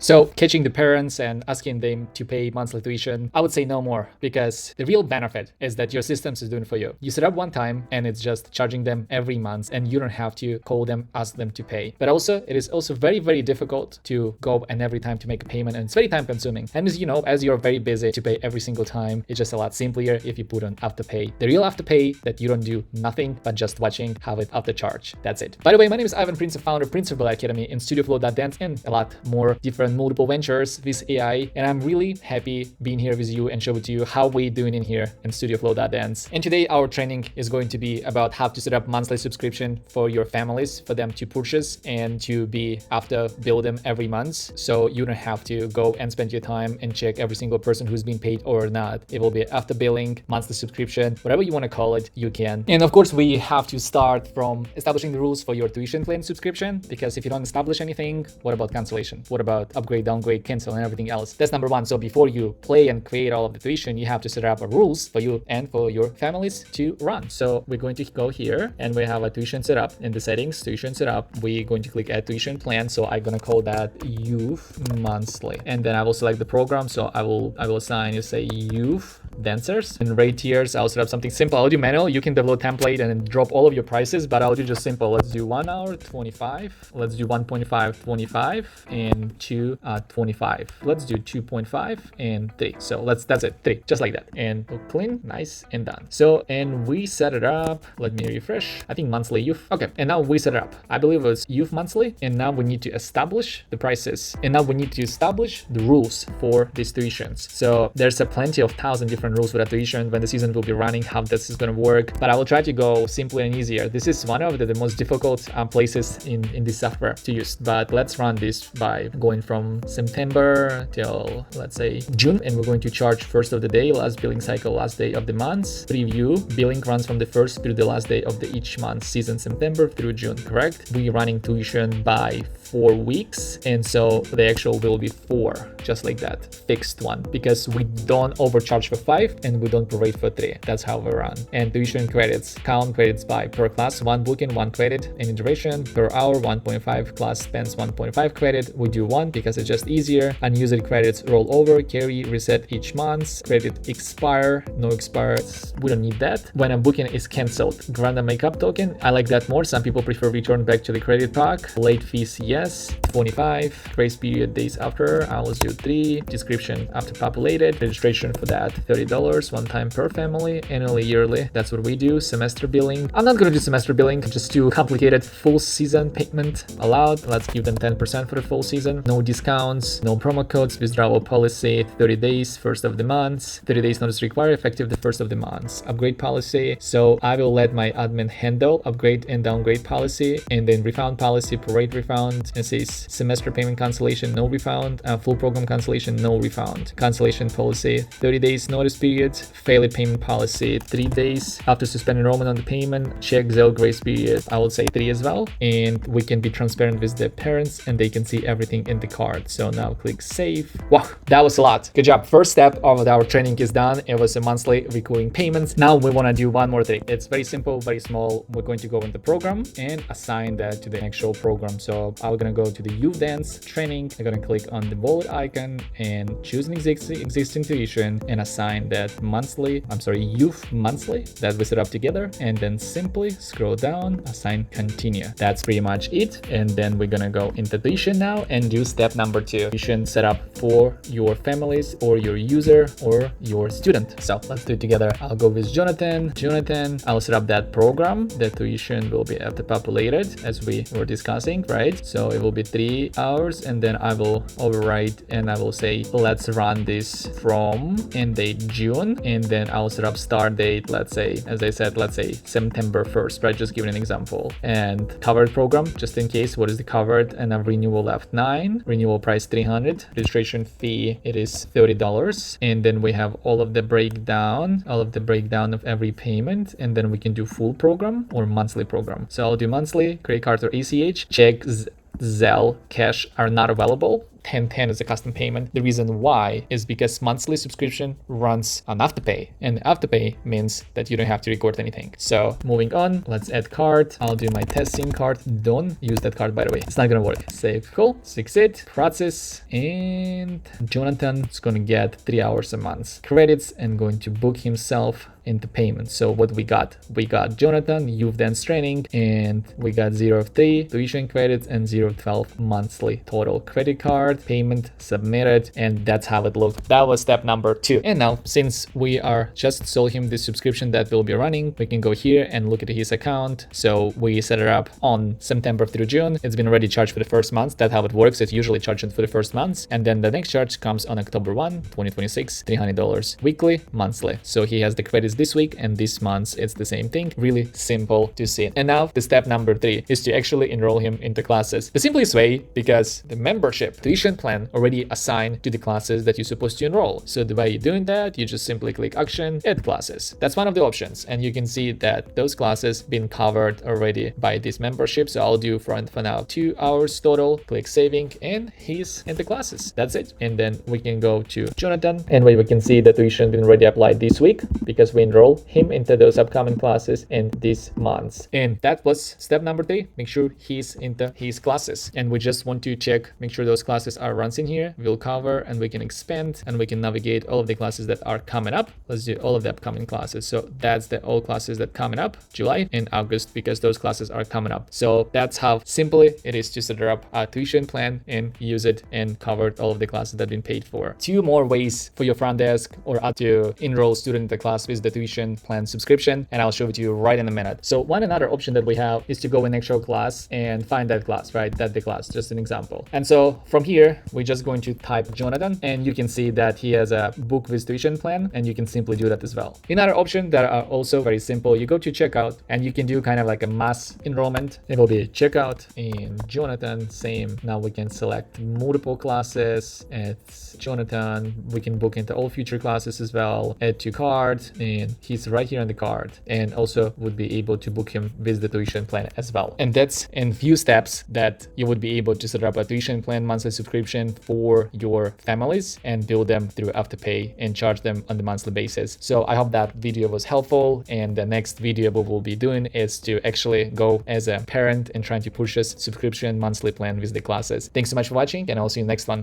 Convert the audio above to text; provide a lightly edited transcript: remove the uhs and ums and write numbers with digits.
So catching the parents and asking them to pay monthly tuition, I would say no more, because the real benefit is that your systems is doing for you. You set up one time and it's just charging them every month and you don't have to call them, ask them to pay. But also it is also very, very difficult to go and every time to make a payment, and it's very time consuming. And as you're very busy to pay every single time, it's just a lot simpler if you put on afterpay. The real afterpay that you don't do nothing but just watching, have it after charge. That's it. By the way, my name is Ivan Prince, founder of Principal Academy and StudioFlow.dance and a lot more different multiple ventures with AI, and I'm really happy being here with you and show it to you how we're doing in here in StudioFlow.dance. And today our training is going to be about how to set up monthly subscription for your families, for them to purchase and to be after bill them every month, so you don't have to go and spend your time and check every single person who's been paid or not. It will be after billing, monthly subscription, whatever you want to call it, you can. And of course we have to start from establishing the rules for your tuition plan subscription, because if you don't establish anything, what about cancellation? What about upgrade, downgrade, cancel, and everything else? That's number one. So before you play and create all of the tuition, you have to set up rules for you and for your families to run. So we're going to go here and we have a tuition setup in the settings, tuition setup. We're going to click add tuition plan. So I'm gonna call that youth monthly, and then I will select the program. So I will assign, you say youth dancers, and rate tiers. I'll set up something simple. I'll do manual. You can develop template and then drop all of your prices, but I'll do just simple. Let's do 1 hour 25. Let's do 1.5 25 and 2 25. Let's do 2.5 and 3. So that's it, 3, just like that, and look clean, nice, and done. So and we set it up. Let me refresh. I think monthly youth. Okay, and now we set it up. I believe it was youth monthly, and now we need to establish the prices, and now we need to establish the rules for these tuitions. So there's a plenty of 1,000 different rules for that tuition, when the season will be running, how this is going to work, but I will try to go simpler and easier. This is one of the most difficult places in this software to use, but let's run this by going from September till, let's say, June, and we're going to charge first of the day, last billing cycle, last day of the month. Preview billing runs from the first through the last day of the each month, season September through June, correct? We're running tuition by 4 weeks, and so the actual will be 4, just like that, fixed one, because we don't overcharge for 5 and we don't prorate for 3. That's how we run. And tuition credits, count credits by per class, 1 booking, 1 credit. Any duration per hour, 1.5. Class spends 1.5 credit. We do 1 because it's just easier. Unused credits roll over, carry, reset each month. Credit expire, no expire, we don't need that. When a booking is cancelled, grant a makeup token. I like that more. Some people prefer return back to the credit pack. Late fees, yes. 25. Grace period days after, I will do 3. Description after populated. Registration for that, $30, one time per family, annually, yearly. That's what we do. Semester billing. I'm not gonna do semester billing, just too complicated. Full season payment allowed. Let's give them 10% for the full season. No discounts, no promo codes. Withdrawal policy, 30 days, first of the month. 30 days notice required, effective the first of the month. Upgrade policy. So I will let my admin handle upgrade and downgrade policy, and then refund policy, prorate refund. It says semester payment cancellation, no refund. Full program cancellation, no refund. Cancellation policy, 30 days notice period. Failed payment policy, 3 days after suspend enrollment on the payment. Check Zelle grace period, I would say 3 as well, and we can be transparent with the parents and they can see everything in the card. So now click save. Wow, that was a lot. Good job. First step of our training is done. It was a monthly recurring payments. Now we want to do one more thing. It's very simple, very small. We're going to go in the program and assign that to the actual program. So I'm gonna go to the youth dance training. I'm gonna click on the wallet icon and choose an existing tuition and assign that youth monthly that we set up together, and then simply scroll down, assign continue. That's pretty much it. And then we're gonna go into tuition now and do step number 2, tuition setup for your families or your user or your student. So let's do it together. I'll go with Jonathan. I'll set up that program. The tuition will be after populated as we were discussing, right? So it will be 3 hours, and then I will overwrite and I will say let's run this from end date June, and then I'll set up start date, let's say, as I said, let's say September 1st, right? Just giving an example. And covered program, just in case, what is the covered? And a renewal left 9, renewal price 300, registration fee, it is $30. And then we have all of the breakdown of every payment, and then we can do full program or monthly program. So I'll do monthly, credit card or ACH, check Zelle, cash are not available. 1010 is a custom payment. The reason why is because monthly subscription runs on Afterpay, and Afterpay means that you don't have to record anything. So moving on, let's add card. I'll do my testing card. Don't use that card, by the way. It's not gonna work. Save. Cool. Succeed. Process. And Jonathan is gonna get 3 hours a month credits and going to book himself into payment. So what we got Jonathan, youth dance training, and we got 0 of 3 tuition credits and 0 of 12 monthly total. Credit card payment submitted, and that's how it looked. That was step number 2. And now, since we are just sold him the subscription that will be running, we can go here and look at his account. So we set it up on September through June. It's been already charged for the first month. That's how it works. It's usually charged for the first month, and then the next charge comes on October 1, 2026, $300 weekly, monthly. So he has the credits this week, and this month it's the same thing. Really simple to see. And now the step number 3 is to actually enroll him into classes. The simplest way, because the membership tuition plan already assigned to the classes that you're supposed to enroll. So the way you're doing that, you just simply click action, add classes. That's one of the options, and you can see that those classes been covered already by this membership. So I'll do for now 2 hours total, click saving, and he's in the classes. That's it. And then we can go to Jonathan, and we can see the tuition been already applied this week because we enroll him into those upcoming classes in this month. And that was step number 3. Make sure he's into his classes, and we just want to check, make sure those classes are runs in here. We'll cover, and we can expand, and we can navigate all of the classes that are coming up. Let's do all of the upcoming classes. So that's the all classes that coming up July and August, because those classes are coming up. So that's how simply it is to set up a tuition plan and use it and covered all of the classes that have been paid for. 2 more ways for your front desk or to enroll student in the class with the tuition plan subscription, and I'll show it to you right in a minute. So another option that we have is to go in actual class and find that class, right? That's the class, just an example. And so from here, we're just going to type Jonathan, and you can see that he has a book with tuition plan, and you can simply do that as well. Another option that are also very simple, you go to checkout, and you can do kind of like a mass enrollment. It will be checkout and Jonathan, same. Now we can select multiple classes. It's Jonathan. We can book into all future classes as well. Add to card, and he's right here on the card, and also would be able to book him with the tuition plan as well. And that's in few steps that you would be able to set up a tuition plan monthly subscription for your families and bill them through Afterpay and charge them on the monthly basis. So I hope that video was helpful, and the next video we will be doing is to actually go as a parent and trying to purchase subscription monthly plan with the classes. Thanks so much for watching, and I'll see you next one.